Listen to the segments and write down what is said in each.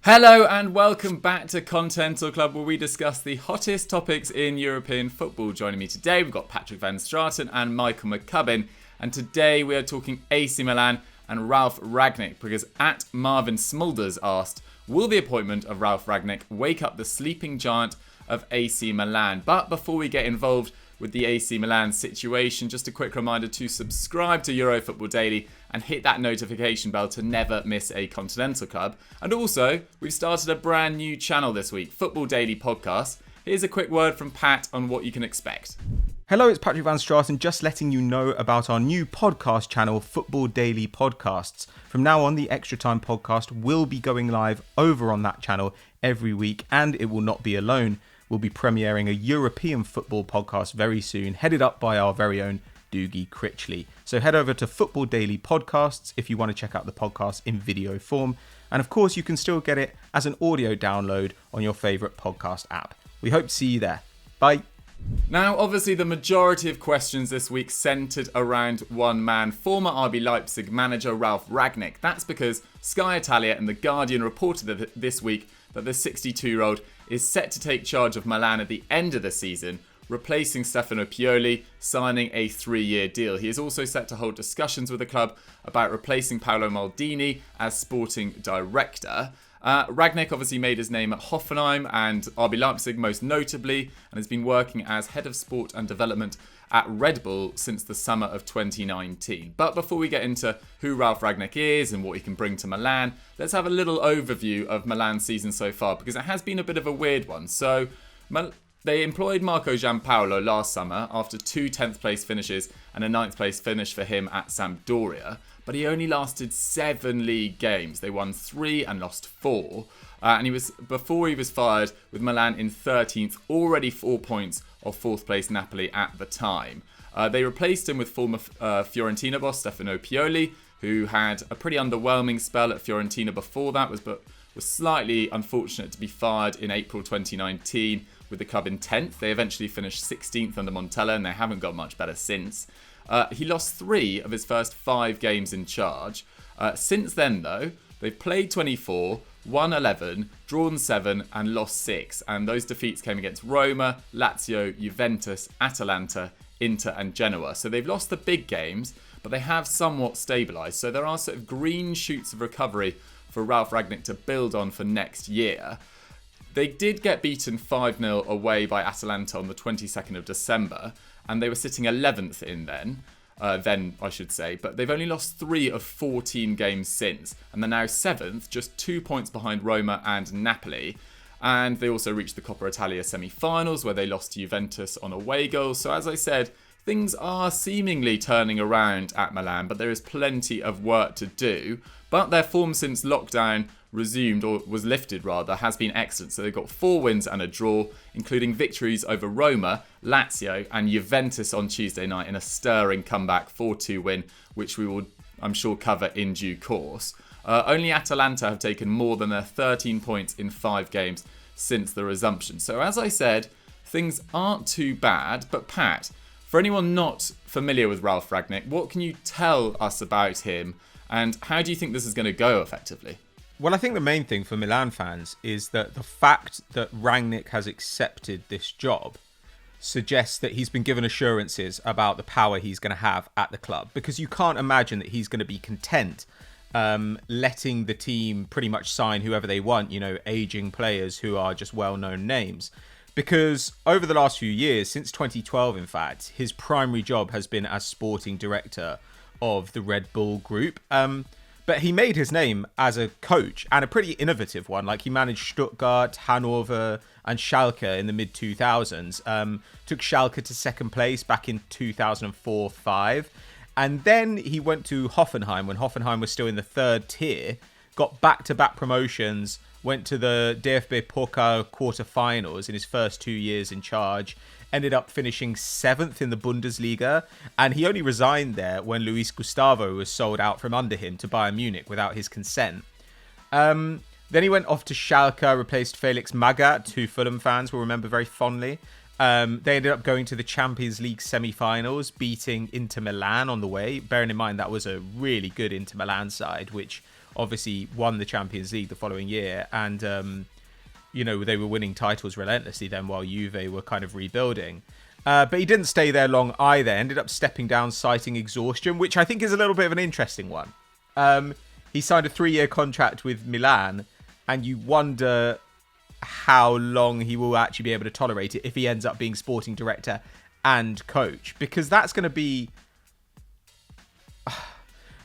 Hello and welcome back to Continental Club, where we discuss the hottest topics in European football. Joining me today, we've got Patrick van Straten and Michael McCubbin. And today we are talking AC Milan and Ralf Rangnick, because at Marvin Smulders asked, will the appointment of Ralf Rangnick wake up the sleeping giant of AC Milan? But before we get involved with the AC Milan situation, just a quick reminder to subscribe to Eurofootball Daily and hit that notification bell to never miss a Continental Club. And also, we've started a brand new channel this week, Football Daily Podcast. Here's a quick word from Pat on what you can expect. Hello, it's Patrick van Straten, just letting you know about our new podcast channel, Football Daily Podcasts. From now on, the Extra Time podcast will be going live over on that channel every week, and it will not be alone. We'll be premiering a European football podcast very soon, headed up by our very own Dougie Critchley. So head over to Football Daily Podcasts if you want to check out the podcast in video form. And of course, you can still get it as an audio download on your favourite podcast app. We hope to see you there. Bye. Now, obviously, the majority of questions this week centred around one man, former RB Leipzig manager Ralf Rangnick. That's because Sky Italia and The Guardian reported this week that the 62-year-old is set to take charge of Milan at the end of the season, replacing Stefano Pioli, signing a 3-year deal. He is also set to hold discussions with the club about replacing Paulo Maldini as sporting director. Rangnick obviously made his name at Hoffenheim and RB Leipzig most notably, and has been working as head of sport and development at Red Bull since the summer of 2019. But before we get into who Ralf Rangnick is and what he can bring to Milan, let's have a little overview of Milan's season so far, because it has been a bit of a weird one. So they employed Marco Gianpaolo last summer after 2 10th place finishes and a 9th place finish for him at Sampdoria. But he only lasted 7 league games. They won 3 and lost 4. And before he was fired with Milan in 13th, already 4 points off 4th place Napoli at the time. They replaced him with former Fiorentina boss Stefano Pioli, who had a pretty underwhelming spell at Fiorentina before that, was slightly unfortunate to be fired in April 2019 with the club in 10th. They eventually finished 16th under Montella, and they haven't got much better since. He lost 3 of his first 5 games in charge. Since then, though, they've played 24, won 11, drawn 7, and lost 6. And those defeats came against Roma, Lazio, Juventus, Atalanta, Inter, and Genoa. So they've lost the big games, but they have somewhat stabilised. So there are sort of green shoots of recovery for Ralf Rangnick to build on for next year. They did get beaten 5-0 away by Atalanta on the 22nd of December, and they were sitting 11th in then, I should say, but they've only lost 3 of 14 games since, and they're now 7th, just 2 points behind Roma and Napoli. And they also reached the Coppa Italia semi-finals, where they lost to Juventus on away goals. So as I said, things are seemingly turning around at Milan, but there is plenty of work to do. But their form since lockdown resumed, or was lifted rather, has been excellent. So they've got 4 wins and a draw, including victories over Roma, Lazio and Juventus on Tuesday night in a stirring comeback 4-2 win, which we will, I'm sure, cover in due course. Only Atalanta have taken more than their 13 points in 5 games since the resumption. So as I said, things aren't too bad. But Pat, for anyone not familiar with Ralf Rangnick, what can you tell us about him, and how do you think this is going to go effectively? Well, I think the main thing for Milan fans is that the fact that Rangnick has accepted this job suggests that he's been given assurances about the power he's going to have at the club, because you can't imagine that he's going to be content letting the team pretty much sign whoever they want, aging players who are just well-known names. Because over the last few years, since 2012 in fact, his primary job has been as sporting director of the Red Bull group. But he made his name as a coach, and a pretty innovative one. Like, he managed Stuttgart, Hanover and Schalke in the mid-2000s. Took Schalke to second place back in 2004-05. And then he went to Hoffenheim when Hoffenheim was still in the 3rd tier. Got back-to-back promotions. Went to the DFB Pokal quarterfinals in his first 2 years in charge. Ended up finishing 7th in the Bundesliga, and he only resigned there when Luis Gustavo was sold out from under him to Bayern Munich without his consent. Then he went off to Schalke, replaced Felix Magath, who Fulham fans will remember very fondly. They ended up going to the Champions League semi-finals, beating Inter Milan on the way, bearing in mind that was a really good Inter Milan side, which obviously won the Champions League the following year, and they were winning titles relentlessly then while Juve were kind of rebuilding. But he didn't stay there long either. Ended up stepping down, citing exhaustion, which I think is a little bit of an interesting one. He signed a 3-year contract with Milan, and you wonder how long he will actually be able to tolerate it if he ends up being sporting director and coach, because that's going to be...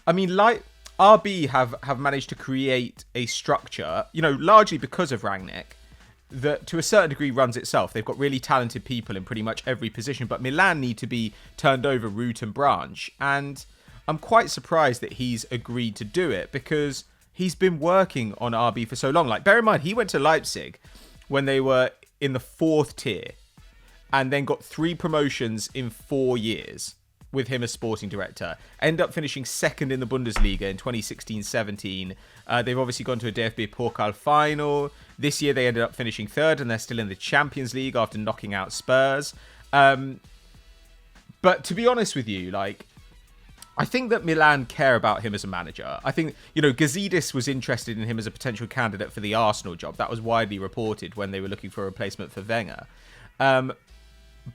I mean, like RB have managed to create a structure, largely because of Rangnick, that to a certain degree runs itself. They've got really talented people in pretty much every position, but Milan need to be turned over root and branch. And I'm quite surprised that he's agreed to do it, because he's been working on RB for so long. Like, bear in mind, he went to Leipzig when they were in the 4th tier and then got 3 promotions in 4 years with him as sporting director. End up finishing 2nd in the Bundesliga in 2016-17. They've obviously gone to a DFB Pokal final. This year they ended up finishing 3rd, and they're still in the Champions League after knocking out Spurs. But to be honest with you, I think that Milan care about him as a manager. I think, Gazidis was interested in him as a potential candidate for the Arsenal job. That was widely reported when they were looking for a replacement for Wenger.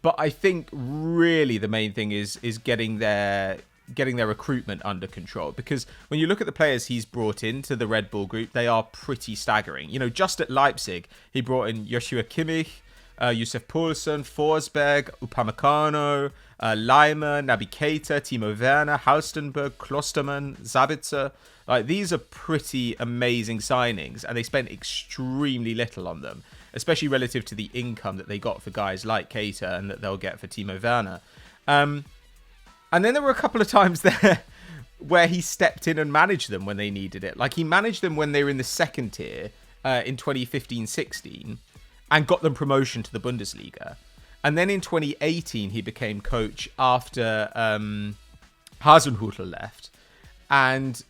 But I think really the main thing is getting their recruitment under control, because when you look at the players he's brought into the Red Bull group, they are pretty staggering. Just at Leipzig, he brought in Joshua Kimmich, Youssef Poulsen, Forsberg, Upamecano, Leimer, Naby Keita, Timo Werner, Halstenberg, Klostermann, Sabitzer. These are pretty amazing signings, and they spent extremely little on them, especially relative to the income that they got for guys like Keita and that they'll get for Timo Werner. And then there were a couple of times there where he stepped in and managed them when they needed it. He managed them when they were in the 2nd tier in 2015-16 and got them promotion to the Bundesliga. And then in 2018, he became coach after Hasenhüttl left. And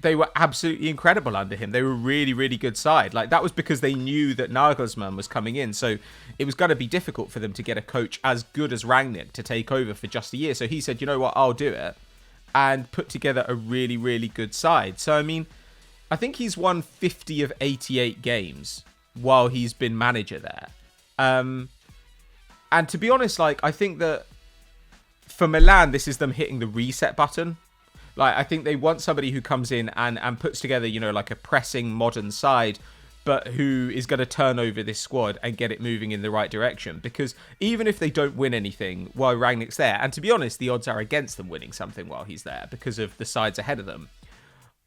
they were absolutely incredible under him. They were a really, really good side. That was because they knew that Nagelsmann was coming in. So it was going to be difficult for them to get a coach as good as Rangnick to take over for just a year. So he said, you know what, I'll do it. And put together a really, really good side. So, I mean, I think he's won 50 of 88 games while he's been manager there. And to be honest, I think that for Milan, this is them hitting the reset button. I think they want somebody who comes in and puts together, a pressing modern side, but who is going to turn over this squad and get it moving in the right direction. Because even if they don't win anything while Rangnick's there, and to be honest, the odds are against them winning something while he's there because of the sides ahead of them,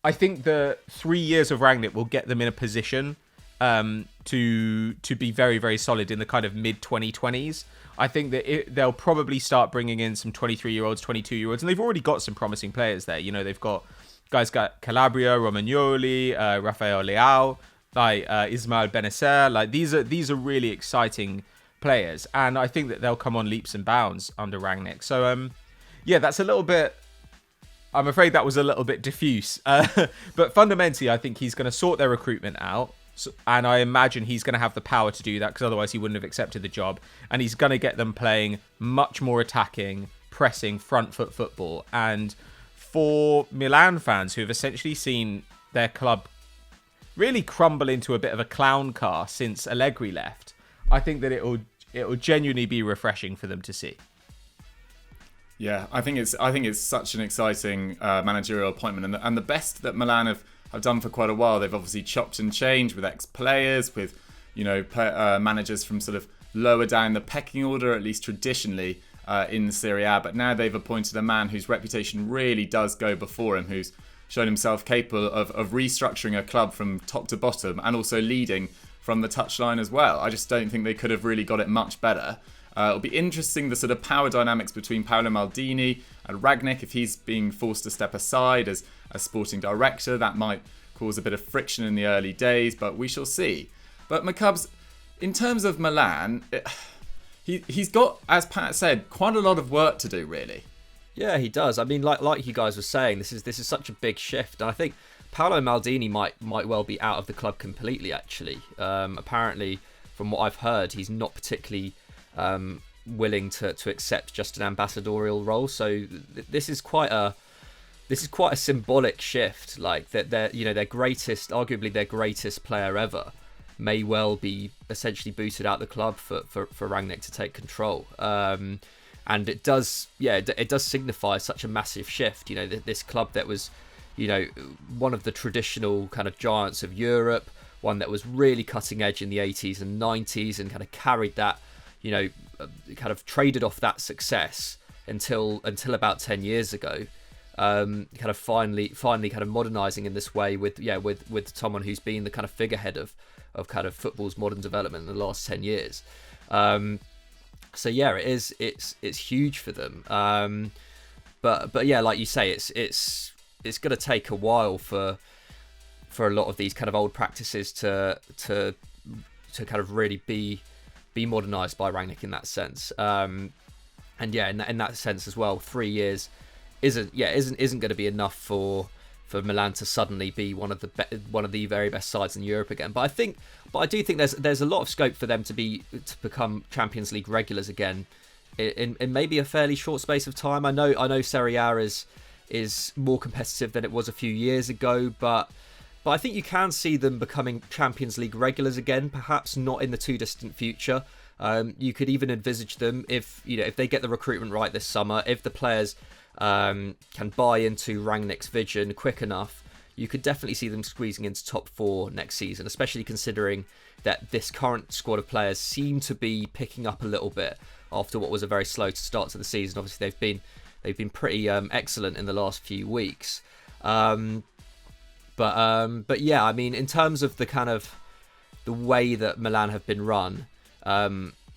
I think the 3 years of Rangnick will get them in a position to be very, very solid in the kind of mid-2020s. I think that they'll probably start bringing in some 23-year-olds, 22-year-olds, and they've already got some promising players there. They've got guys got Calabria, Romagnoli, Rafael Leao, Ismail Benacer. These are really exciting players, and I think that they'll come on leaps and bounds under Rangnick. So, that's a little bit... I'm afraid that was a little bit diffuse. But fundamentally, I think he's going to sort their recruitment out. And I imagine he's going to have the power to do that, because otherwise he wouldn't have accepted the job. And he's going to get them playing much more attacking, pressing, front foot football. And for Milan fans who have essentially seen their club really crumble into a bit of a clown car since Allegri left, I think that it will genuinely be refreshing for them to see. Yeah, I think it's such an exciting managerial appointment, and the best that Milan have done for quite a while. They've obviously chopped and changed with ex-players, with managers from sort of lower down the pecking order, at least traditionally in the Serie A. But now they've appointed a man whose reputation really does go before him, who's shown himself capable of restructuring a club from top to bottom and also leading from the touchline as well. I just don't think they could have really got it much better. It'll be interesting, the sort of power dynamics between Paolo Maldini and Rangnick. If he's being forced to step aside as a sporting director, that might cause a bit of friction in the early days, but we shall see. But McCubs, in terms of Milan, he's got, as Pat said, quite a lot of work to do, really. Yeah, he does. I mean, like you guys were saying, this is such a big shift, and I think Paolo Maldini might well be out of the club completely. Actually, apparently, from what I've heard, he's not particularly willing to accept just an ambassadorial role. So this is quite a this is quite a symbolic shift. Like that, arguably their greatest player ever, may well be essentially booted out the club for Rangnick to take control. And it does signify such a massive shift. This club that was, one of the traditional kind of giants of Europe, one that was really cutting edge in the 80s and 90s, and kind of carried that, kind of traded off that success until about 10 years ago. Kind of finally kind of modernising in this way with someone who's been the kind of figurehead of kind of football's modern development in the last 10 years. So yeah, it's huge for them. But yeah, like you say, it's going to take a while for a lot of these kind of old practices to kind of really be modernised by Rangnick in that sense. And yeah, in that sense as well, 3 years isn't going to be enough for Milan to suddenly be one of the very best sides in Europe again. But I do think there's a lot of scope for them to become Champions League regulars again in maybe a fairly short space of time. I know Serie A is more competitive than it was a few years ago, but I think you can see them becoming Champions League regulars again, perhaps not in the too distant future. You could even envisage them if they get the recruitment right this summer, if the players can buy into Rangnick's vision quick enough, you could definitely see them squeezing into top 4 next season, especially considering that this current squad of players seem to be picking up a little bit after what was a very slow start to the season. Obviously, they've been pretty excellent in the last few weeks. But yeah, I mean, in terms of the kind of the way that Milan have been run,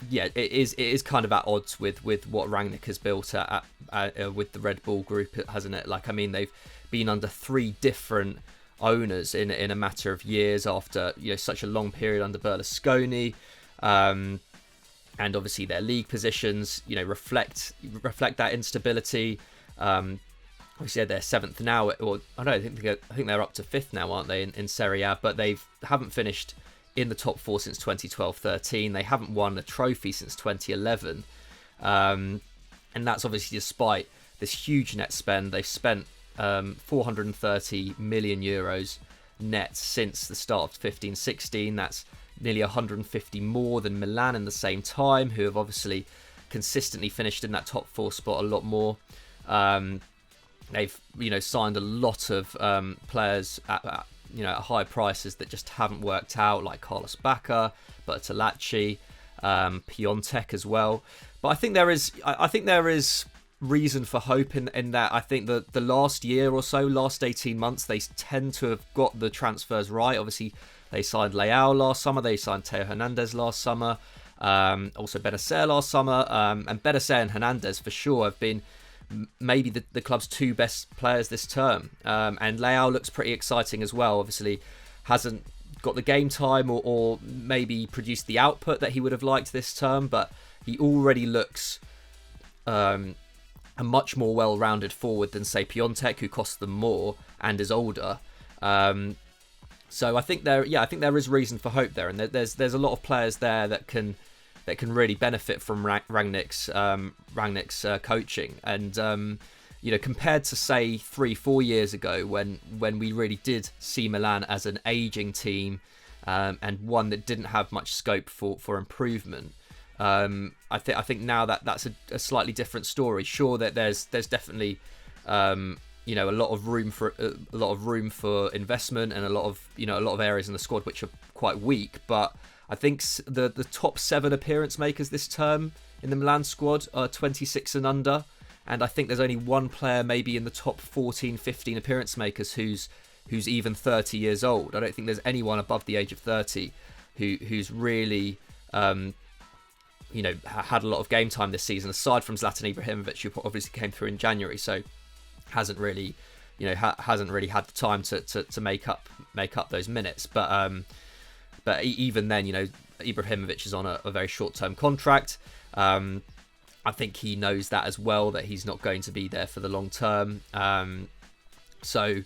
yeah, it is kind of at odds with what Rangnick has built with the Red Bull group, hasn't it? Like, I mean, they've been under 3 different owners in a matter of years after such a long period under Berlusconi, and obviously their league positions reflect that instability. Obviously they're 7th now, or I think they're up to 5th now, aren't they, in Serie A? But they haven't finished in the top 4 since 2012-13. They haven't won a trophy since 2011, and that's obviously despite this huge net spend. They've spent 430 million euros net since the start of 15-16. That's nearly 150 more than Milan in the same time, who have obviously consistently finished in that top 4 spot a lot more. They've signed a lot of players at high prices that just haven't worked out, like Carlos Bacca, Bertolacci, Piontek as well. But I think there is reason for hope in that. I think that the last year or so, last 18 months, they tend to have got the transfers right. Obviously, they signed Leao last summer, they signed Theo Hernandez last summer, also Benacer last summer, and Benacer and Hernandez for sure have been maybe the club's 2 best players this term. And Leao looks pretty exciting as well. Obviously, hasn't got the game time or maybe produced the output that he would have liked this term, but he already looks a much more well-rounded forward than, say, Piontek, who costs them more and is older. So I think there is reason for hope there, and there's a lot of players there that can really benefit from Rangnick's coaching. And compared to, say, 3-4 years ago when we really did see Milan as an aging team, and one that didn't have much scope for improvement, I think now that's a slightly different story. Sure, that there's definitely a lot of room for investment, and a lot of areas in the squad which are quite weak, but I think the top 7 appearance makers this term in the Milan squad are 26 and under, and I think there's only one player maybe in the top 14, 15 appearance makers who's even 30 years old. I don't think there's anyone above the age of 30 who's really had a lot of game time this season, aside from Zlatan Ibrahimovic, who obviously came through in January, so hasn't really had the time to make up those minutes. But even then, Ibrahimovic is on a very short-term contract. I think he knows that as well, that he's not going to be there for the long term. So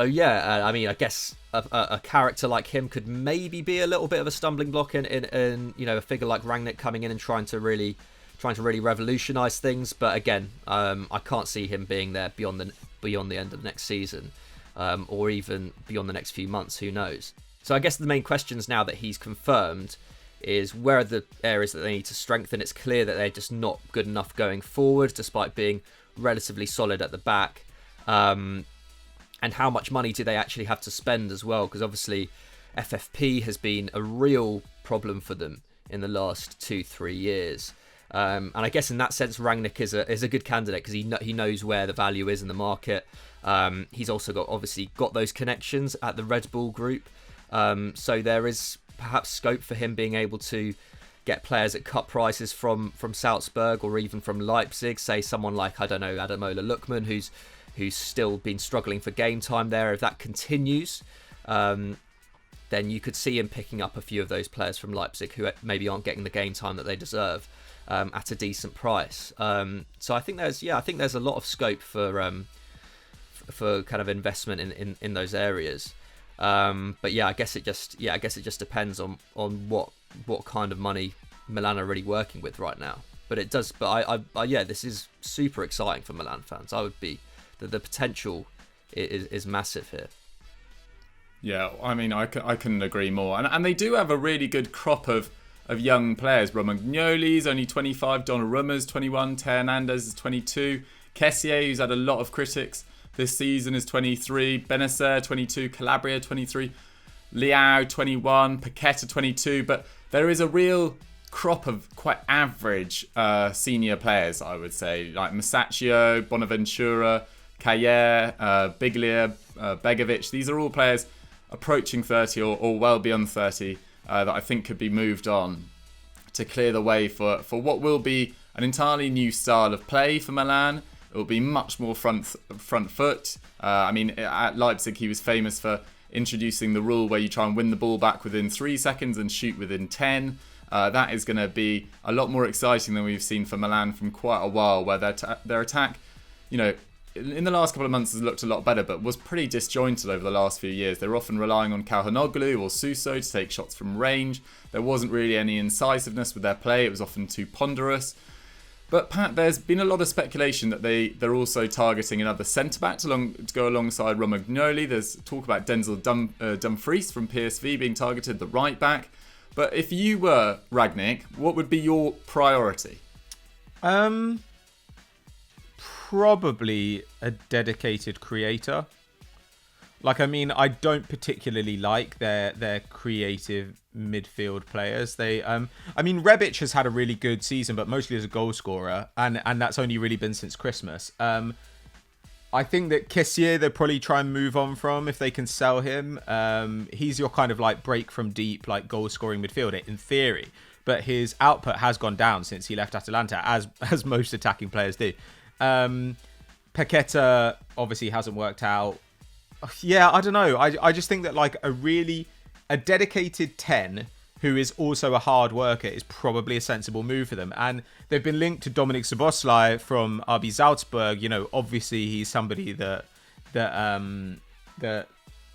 yeah, I mean, I guess a character like him could maybe be a little bit of a stumbling block in a figure like Rangnick coming in and trying to really revolutionise things. But again, I can't see him being there beyond beyond the end of next season, or even beyond the next few months, who knows. So I guess the main questions now that he's confirmed is where are the areas that they need to strengthen. It's clear that they're just not good enough going forward, despite being relatively solid at the back. And how much money do they actually have to spend as well? Because obviously FFP has been a real problem for them in the last 2-3 years. And I guess in that sense, Rangnick is a good candidate because he knows where the value is in the market. He's also got those connections at the Red Bull group. So there is perhaps scope for him being able to get players at cut prices from Salzburg or even from Leipzig. Say someone like, I don't know, Ademola Lookman, who's still been struggling for game time there. If that continues, then you could see him picking up a few of those players from Leipzig who maybe aren't getting the game time that they deserve at a decent price. So I think there's a lot of scope for kind of investment in those areas. But I guess it just depends on what kind of money Milan are really working with right now. But it does. But this is super exciting for Milan fans. The potential is massive here. Yeah, I mean, I couldn't agree more. And they do have a really good crop of young players. Romagnoli's only 25, Donnarumma's 21, Teo Hernandez is 22, Kessié, who's had a lot of critics this season, is 23, Benacer 22, Calabria 23, Leao 21, Paqueta 22. But there is a real crop of quite average senior players, I would say, like Masaccio, Bonaventura, Cayer, Biglia, Begovic. These are all players approaching 30 or well beyond 30 that I think could be moved on to clear the way for what will be an entirely new style of play for Milan. It will be much more front foot. I mean, at Leipzig, he was famous for introducing the rule where you try and win the ball back within 3 seconds and shoot within 10. That is going to be a lot more exciting than we've seen for Milan from quite a while, where their attack, in the last couple of months has looked a lot better, but was pretty disjointed over the last few years. They were often relying on Calhanoglu or Suso to take shots from range. There wasn't really any incisiveness with their play. It was often too ponderous. But Pat, there's been a lot of speculation that they're also targeting another centre-back to go alongside Romagnoli. There's talk about Denzel Dumfries from PSV being targeted, the right-back. But if you were Rangnick, what would be your priority? Probably a dedicated creator. I don't particularly like their creative midfield players. Rebic has had a really good season, but mostly as a goal scorer, and that's only really been since Christmas. I think that Kessié they'll probably try and move on from if they can sell him. He's your kind of like break from deep, like goal scoring midfielder in theory, but his output has gone down since he left Atalanta, as most attacking players do. Paqueta obviously hasn't worked out. Yeah, I don't know. I just think that like a dedicated 10 who is also a hard worker is probably a sensible move for them. And they've been linked to Dominik Szoboszlai from RB Salzburg. Obviously he's somebody that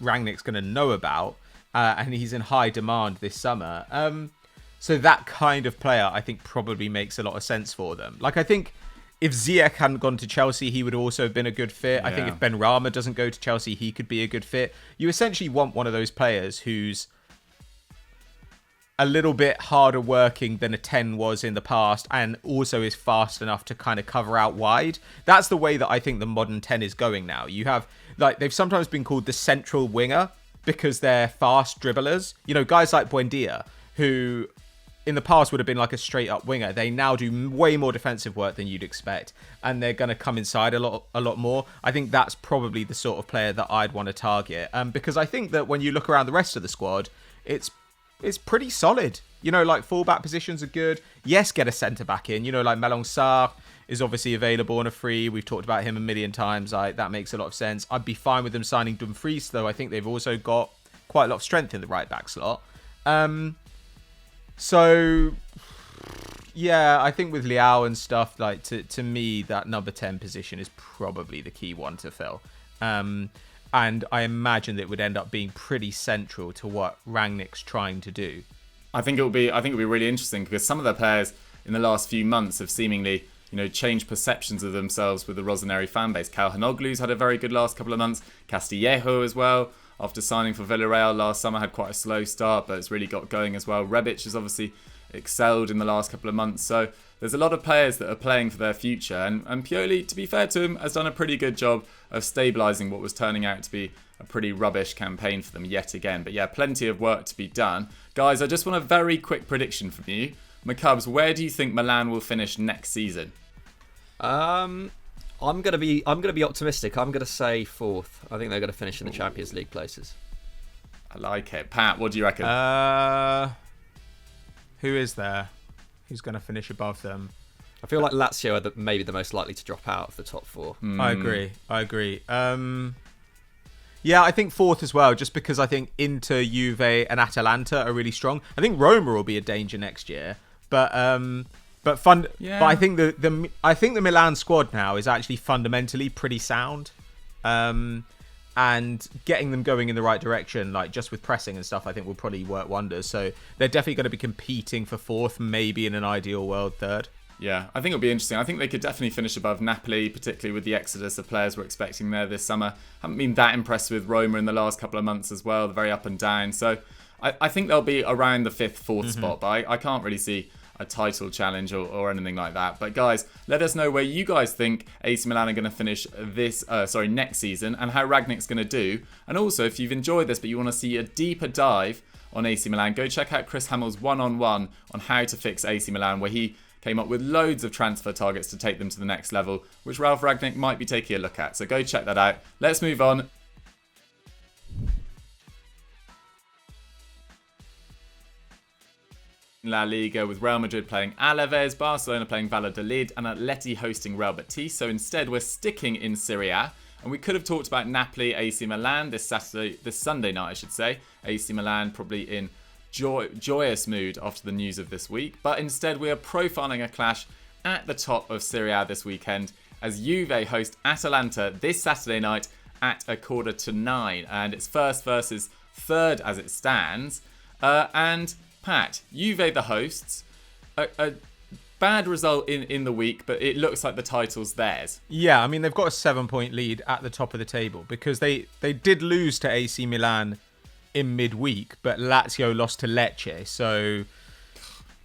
Rangnick's going to know about, and he's in high demand this summer. So that kind of player I think probably makes a lot of sense for them. Like I think if Ziyech hadn't gone to Chelsea, he would also have been a good fit. Yeah. I think if Benrahma doesn't go to Chelsea, he could be a good fit. You essentially want one of those players who's a little bit harder working than a 10 was in the past, and also is fast enough to kind of cover out wide. That's the way that I think the modern 10 is going now. You have, they've sometimes been called the central winger because they're fast dribblers. Guys like Buendia, who in the past would have been like a straight up winger. They now do way more defensive work than you'd expect, and they're going to come inside a lot more. I think that's probably the sort of player that I'd want to target, because I think that when you look around the rest of the squad, it's pretty solid. Fullback positions are good. Yes, get a centre back in. Like Malang Sarr is obviously available on a free. We've talked about him a million times. That makes a lot of sense. I'd be fine with them signing Dumfries, though. I think they've also got quite a lot of strength in the right back slot. So, yeah, I think with Leao and stuff, to me, that number 10 position is probably the key one to fill. And I imagine that it would end up being pretty central to what Rangnick's trying to do. I think it'll be really interesting because some of the players in the last few months have seemingly, change perceptions of themselves with the Rossoneri fan base. Calhanoglu's had a very good last couple of months. Castillejo as well, after signing for Villarreal last summer, had quite a slow start, but it's really got going as well. Rebic has obviously excelled in the last couple of months. So there's a lot of players that are playing for their future. And Pioli, to be fair to him, has done a pretty good job of stabilising what was turning out to be a pretty rubbish campaign for them yet again. But yeah, plenty of work to be done. Guys, I just want a very quick prediction from you. McCubs, where do you think Milan will finish next season? I'm gonna be optimistic. I'm gonna say fourth. I think they're gonna finish in the Champions League places. I like it. Pat, what do you reckon? Who is there? Who's gonna finish above them? I feel like Lazio are maybe the most likely to drop out of the top four. I agree. Yeah, I think fourth as well, just because I think Inter, Juve, and Atalanta are really strong. I think Roma will be a danger next year, but I think the Milan squad now is actually fundamentally pretty sound, and getting them going in the right direction, like just with pressing and stuff, I think will probably work wonders. So they're definitely going to be competing for fourth, maybe in an ideal world third. Yeah, I think it'll be interesting. I think they could definitely finish above Napoli, particularly with the exodus of players we're expecting there this summer. Haven't been that impressed with Roma in the last couple of months as well. They're very up and down. So I think they'll be around the fifth, fourth spot, but I can't really see a title challenge or anything like that. But guys, let us know where you guys think AC Milan are going to finish next season, and how Rangnick's going to do. And also, if you've enjoyed this but you want to see a deeper dive on AC Milan, go check out Chris Hamill's one-on-one on how to fix AC Milan, where he came up with loads of transfer targets to take them to the next level, which Ralf Rangnick might be taking a look at. So go check that out. Let's move on. La Liga, with Real Madrid playing Alaves, Barcelona playing Valladolid, and Atleti hosting Real Betis. So instead, we're sticking in Serie A, and we could have talked about Napoli, AC Milan this Sunday night, I should say. AC Milan probably in joyous mood after the news of this week, but instead we are profiling a clash at the top of Serie A this weekend, as Juve host Atalanta this Saturday night at 8:45, and it's first versus third as it stands. And Pat, Juve the hosts, a bad result in the week, but it looks like the title's theirs. Yeah, I mean, they've got a 7-point lead at the top of the table, because they did lose to AC Milan in midweek, but Lazio lost to Lecce. So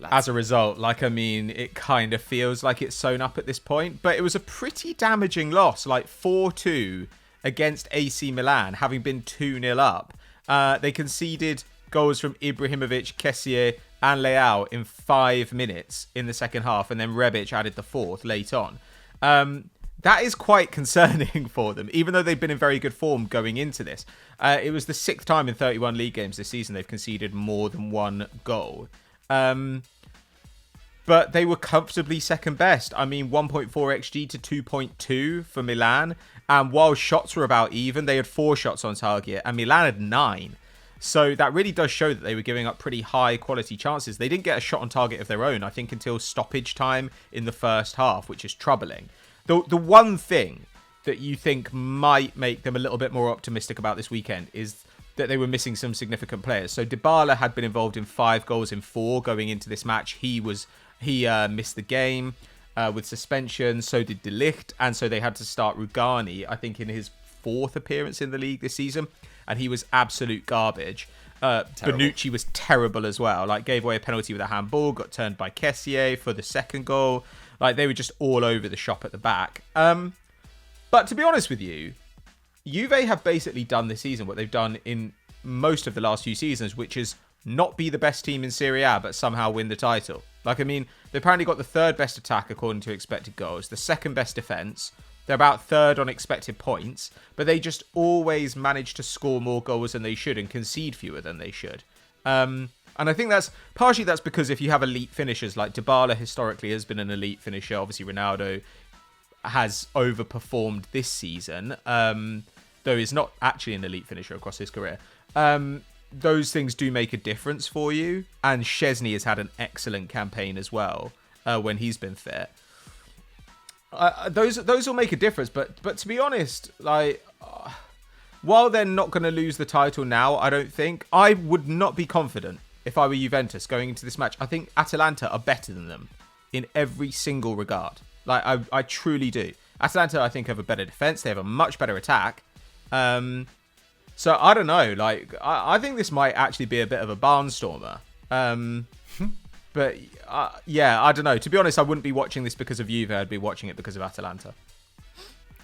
as a result, it kind of feels like it's sewn up at this point. But it was a pretty damaging loss, like 4-2 against AC Milan, having been 2-0 up. They conceded goals from Ibrahimovic, Kessié, and Leao in 5 minutes in the second half, and then Rebic added the fourth late on. That is quite concerning for them, even though they've been in very good form going into this. It was the 6th time in 31 league games this season they've conceded more than one goal. But they were comfortably second best. I mean, 1.4 XG to 2.2 for Milan. And while shots were about even, they had 4 shots on target, and Milan had 9. So that really does show that they were giving up pretty high quality chances. They didn't get a shot on target of their own, I think, until stoppage time in the first half, which is troubling. The one thing that you think might make them a little bit more optimistic about this weekend is that they were missing some significant players. So Dybala had been involved in 5 goals in 4 going into this match. He missed the game with suspension. So did De Ligt, and so they had to start Rugani, I think, in his 4th appearance in the league this season, and he was absolute garbage. Bonucci was terrible as well. Like, gave away a penalty with a handball, got turned by Kessié for the second goal. Like, they were just all over the shop at the back. But to be honest with you, Juve have basically done this season what they've done in most of the last few seasons, which is not be the best team in Serie A, but somehow win the title. Like, I mean, they apparently got the 3rd best attack according to expected goals, the 2nd best defence. They're about 3rd on expected points, but they just always manage to score more goals than they should and concede fewer than they should. And I think that's because if you have elite finishers, like Dybala historically has been an elite finisher. Obviously, Ronaldo has overperformed this season, though he's not actually an elite finisher across his career. Those things do make a difference for you. And Szczesny has had an excellent campaign as well when he's been fit. Those will make a difference, but to be honest, while they're not going to lose the title now, I don't think, I would not be confident if I were Juventus going into this match. I think Atalanta are better than them in every single regard. Like, I truly do. Atalanta, I think, have a better defense. They have a much better attack. So I don't know. Like, I think this might actually be a bit of a barnstormer. But yeah, I don't know. To be honest, I wouldn't be watching this because of Juve. I'd be watching it because of Atalanta.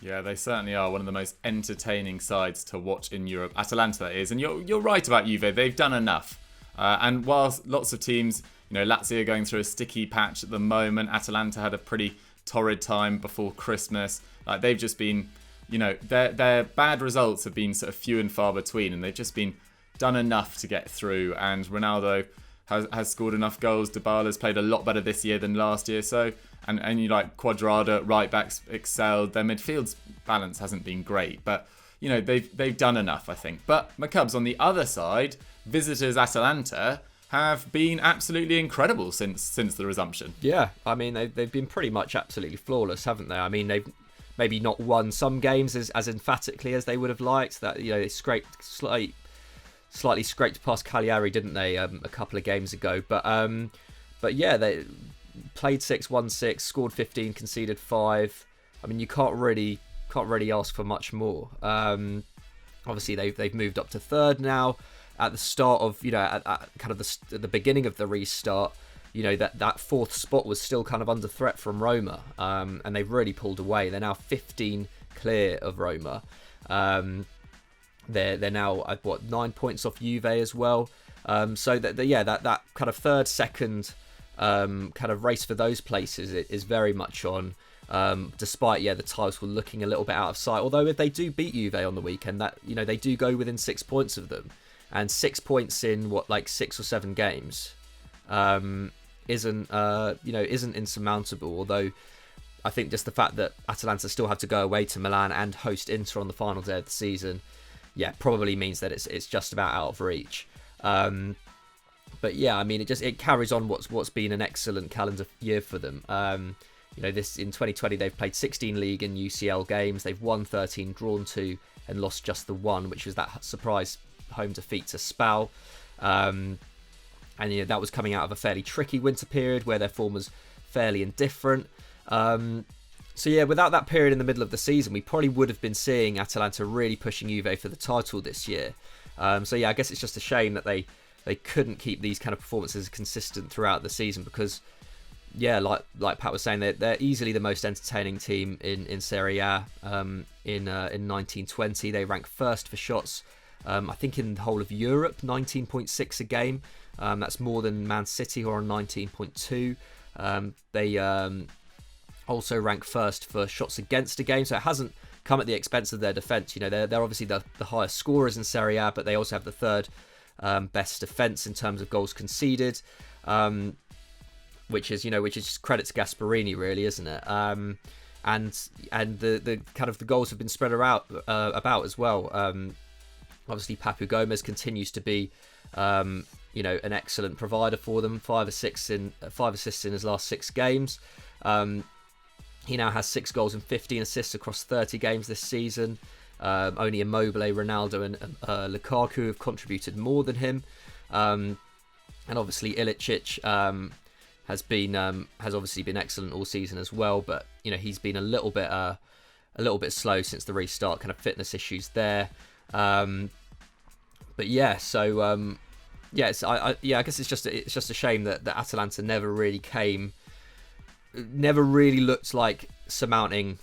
Yeah, they certainly are one of the most entertaining sides to watch in Europe. Atalanta, that is. And you're right about Juve. They've done enough. And whilst lots of teams, Lazio are going through a sticky patch at the moment. Atalanta had a pretty torrid time before Christmas. Like, they've just been, their bad results have been sort of few and far between. And they've just been done enough to get through. And Ronaldo has scored enough goals. Dybala's played a lot better this year than last year. So, and you like Quadrado, right backs excelled. Their midfield's balance hasn't been great, but they've done enough, I think. But McCubs on the other side, visitors Atalanta have been absolutely incredible since the resumption. Yeah, I mean they've been pretty much absolutely flawless, haven't they? I mean they've maybe not won some games as emphatically as they would have liked. That they slightly scraped past Cagliari, didn't they, a couple of games ago? But yeah, they played 6, won 6, scored 15, conceded 5. I mean, you can't really ask for much more. Obviously, they've moved up to third now. At the start of at kind of the beginning of the restart, that fourth spot was still kind of under threat from Roma, and they've really pulled away. They're now 15 clear of Roma. They're now at 9 points off Juve as well. So that kind of third, second kind of race for those places is very much on. Despite the titles were looking a little bit out of sight. Although if they do beat Juve on the weekend, that they do go within 6 points of them, and 6 points in 6 or 7 games isn't insurmountable. Although I think just the fact that Atalanta still have to go away to Milan and host Inter on the final day of the season, probably means that it's just about out of reach. But yeah, I mean it carries on what's been an excellent calendar year for them. This in 2020 they've played 16 league and UCL games. They've won 13, drawn 2, and lost just the 1, which was that surprise home defeat to Spal. And that was coming out of a fairly tricky winter period where their form was fairly indifferent. So without that period in the middle of the season, we probably would have been seeing Atalanta really pushing Juve for the title this year. I guess it's just a shame that they couldn't keep these kind of performances consistent throughout the season because. Yeah, like Pat was saying, they're easily the most entertaining team in Serie A. In 1920, they rank first for shots. I think in the whole of Europe, 19.6 a game. That's more than Man City, who are on 19.2. They also rank first for shots against a game, so it hasn't come at the expense of their defence. They're obviously the highest scorers in Serie A, but they also have the third best defence in terms of goals conceded. Which is credit to Gasperini, really, isn't it? And the kind of the goals have been spread about as well. Obviously, Papu Gomez continues to be, an excellent provider for them. 5 assists in his last 6 games. He now has 6 goals and 15 assists across 30 games this season. Only Immobile, Ronaldo, and Lukaku have contributed more than him. And obviously, Ilicic. Has obviously been excellent all season as well, but he's been a little bit slow since the restart. Kind of fitness issues there, but yeah. So I guess it's just a shame that Atalanta never really looked like surmounting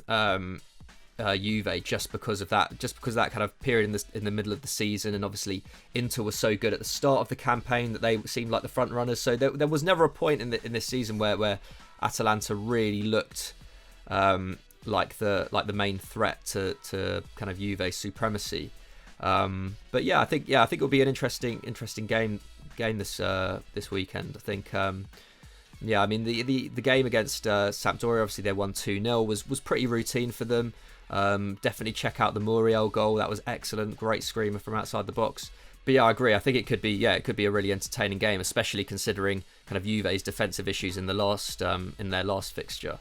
Juve just because of that kind of period in the middle of the season. And obviously Inter was so good at the start of the campaign that they seemed like the front runners, so there was never a point in this season where Atalanta really looked like the main threat to kind of Juve's supremacy. But I think it'll be an interesting game this weekend. I think I mean the game against Sampdoria, obviously they won 2-0, was pretty routine for them. Definitely check out the Muriel goal. That was excellent. Great screamer from outside the box. But I agree. I think it could be a really entertaining game, especially considering kind of Juve's defensive issues in their last fixture.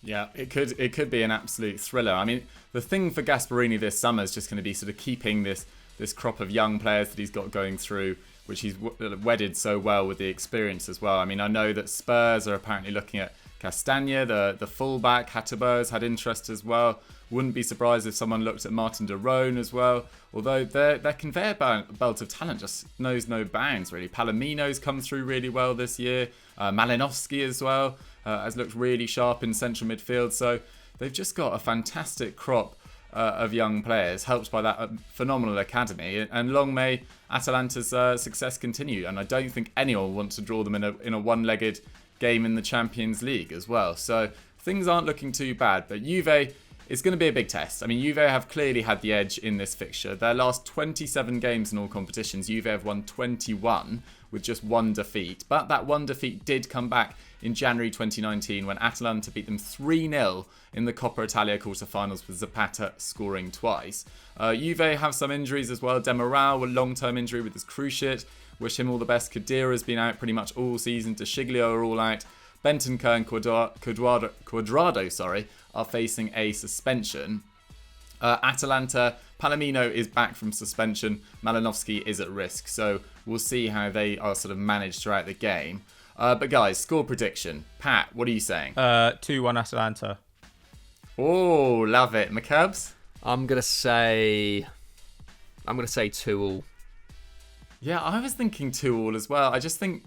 Yeah, it could be an absolute thriller. I mean, the thing for Gasperini this summer is just going to be sort of keeping this crop of young players that he's got going through, which he's wedded so well with the experience as well. I mean, I know that Spurs are apparently looking at Castagna, the fullback. Hateboer has had interest as well. Wouldn't be surprised if someone looked at Martin de Roon as well. Although their conveyor belt of talent just knows no bounds, really. Palomino's come through really well this year. Malinovsky as well has looked really sharp in central midfield. So they've just got a fantastic crop of young players, helped by that phenomenal academy. And long may Atalanta's success continue. And I don't think anyone will want to draw them in a one-legged game in the Champions League as well. So things aren't looking too bad. But Juve, it's going to be a big test. I mean, Juve have clearly had the edge in this fixture. Their last 27 games in all competitions, Juve have won 21 with just one defeat. But that one defeat did come back in January 2019 when Atalanta beat them 3-0 in the Coppa Italia quarterfinals with Zapata scoring twice. Juve have some injuries as well. Demiral, a long-term injury with his cruciate. Wish him all the best. Khedira's been out pretty much all season. De Sciglio are all out. Bentancur and Cuadrado, are facing a suspension. Atalanta, Palomino is back from suspension. Malinovsky is at risk. So we'll see how they are sort of managed throughout the game. But guys, score prediction. Pat, what are you saying? 2-1 Atalanta. Oh, love it. McCubs? I'm gonna say 2-2. Yeah, I was thinking 2-2 as well. I just think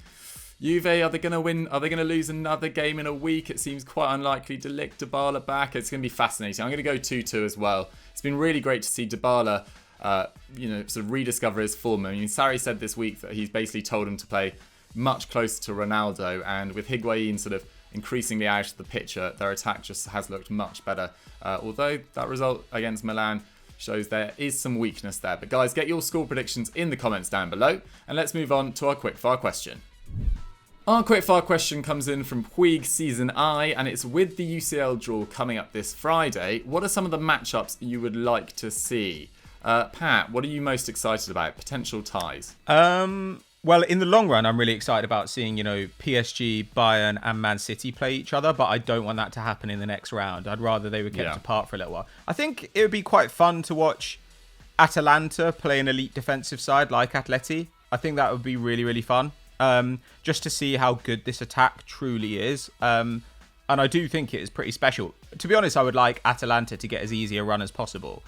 Juve, are they going to win? Are they going to lose another game in a week? It seems quite unlikely. De Ligt, Dybala back. It's going to be fascinating. I'm going to go 2-2 as well. It's been really great to see Dybala, sort of rediscover his form. I mean, Sarri said this week that he's basically told him to play much closer to Ronaldo, and with Higuain sort of increasingly out of the picture, their attack just has looked much better. Although that result against Milan shows there is some weakness there. But guys, get your score predictions in the comments down below, and let's move on to our quickfire question. Our quickfire question comes in from Puig Season I, and it's with the UCL draw coming up this Friday. What are some of the matchups you would like to see? Pat, what are you most excited about? Potential ties? Well, in the long run, I'm really excited about seeing, PSG, Bayern and Man City play each other, but I don't want that to happen in the next round. I'd rather they were kept apart for a little while. I think it would be quite fun to watch Atalanta play an elite defensive side like Atleti. I think that would be really, really fun. Just to see how good this attack truly is. And I do think it is pretty special. To be honest, I would like Atalanta to get as easy a run as possible,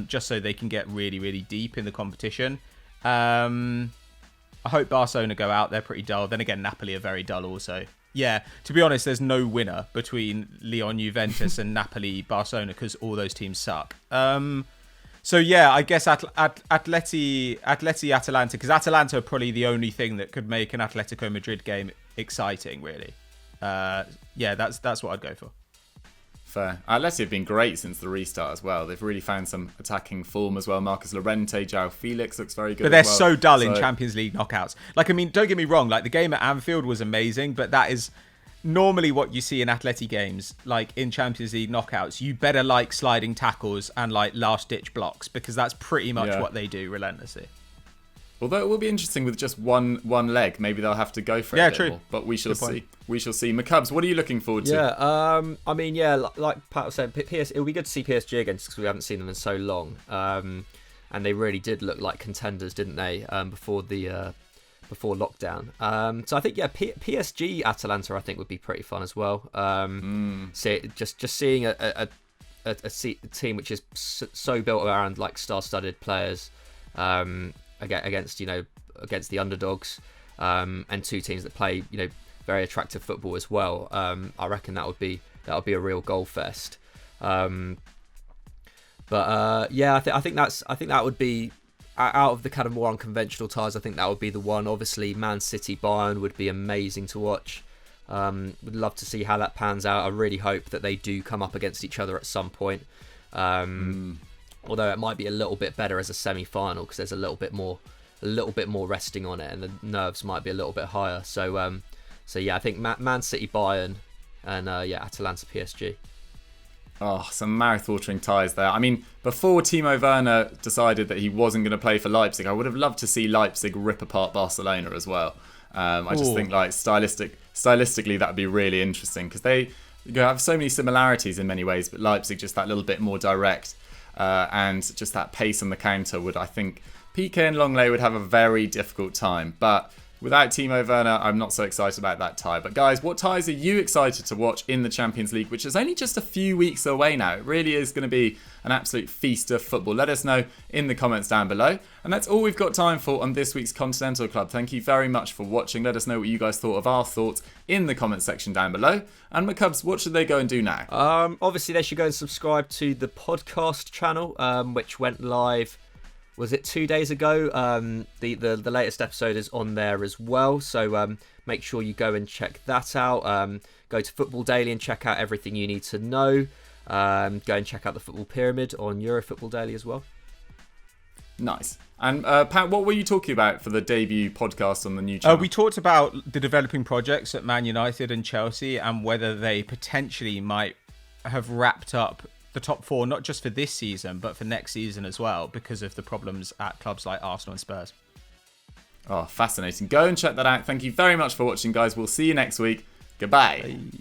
just so they can get really, really deep in the competition. I hope Barcelona go out. They're pretty dull. Then again, Napoli are very dull also. Yeah, to be honest, there's no winner between Lyon, Juventus and Napoli, Barcelona, because all those teams suck. So yeah, I guess Atleti, Atalanta, because Atalanta are probably the only thing that could make an Atletico Madrid game exciting, really. Yeah, that's what I'd go for. Fair. Atleti have been great since the restart as well. They've really found some attacking form as well. Marcus Llorente, João Felix looks very good. But they're so dull in Champions League knockouts. Like, I mean, don't get me wrong. Like, the game at Anfield was amazing, but that is normally what you see in Atleti games. Like in Champions League knockouts, you better like sliding tackles and like last-ditch blocks, because that's pretty much what they do relentlessly. Although it will be interesting with just one leg. Maybe they'll have to go for it a bit more. But we shall see. We shall see. McCubs, what are you looking forward to? Yeah, I mean, like Pat said, it will be good to see PSG again because we haven't seen them in so long. And they really did look like contenders, didn't they, before lockdown. So I think, PSG Atalanta, I think, would be pretty fun as well. Just seeing a team which is so built around like star-studded players, against the underdogs, and two teams that play very attractive football as well. I reckon that would be a real goal fest. I think that would be, out of the kind of more unconventional ties, I think that would be the one. Obviously, Man City Bayern would be amazing to watch. Would love to see how that pans out. I really hope that they do come up against each other at some point. Although it might be a little bit better as a semi-final because there's a little bit more resting on it, and the nerves might be a little bit higher. So I think Man City Bayern and Atalanta PSG. Oh, some mouth-watering ties there. I mean, before Timo Werner decided that he wasn't going to play for Leipzig, I would have loved to see Leipzig rip apart Barcelona as well. I just think like stylistically that would be really interesting because they have so many similarities in many ways, but Leipzig just that little bit more direct. And just that pace on the counter would, I think, Piqué and Longley would have a very difficult time. But Without Timo Werner, I'm not so excited about that tie. But guys, what ties are you excited to watch in the Champions League, which is only just a few weeks away now? It really is going to be an absolute feast of football. Let us know in the comments down below. And that's all we've got time for on this week's Continental Club. Thank you very much for watching. Let us know what you guys thought of our thoughts in the comment section down below. And McCubs, what should they go and do now? Obviously, they should go and subscribe to the podcast channel, which went live... Was it 2 days ago? The latest episode is on there as well. So make sure you go and check that out. Go to Football Daily and check out everything you need to know. Go and check out the Football Pyramid on Euro Football Daily as well. Nice. And Pat, what were you talking about for the debut podcast on the new channel? We talked about the developing projects at Man United and Chelsea and whether they potentially might have wrapped up the top four, not just for this season, but for next season as well, because of the problems at clubs like Arsenal and Spurs. Oh, fascinating. Go and check that out. Thank you very much for watching, guys. We'll see you next week. Goodbye. Bye.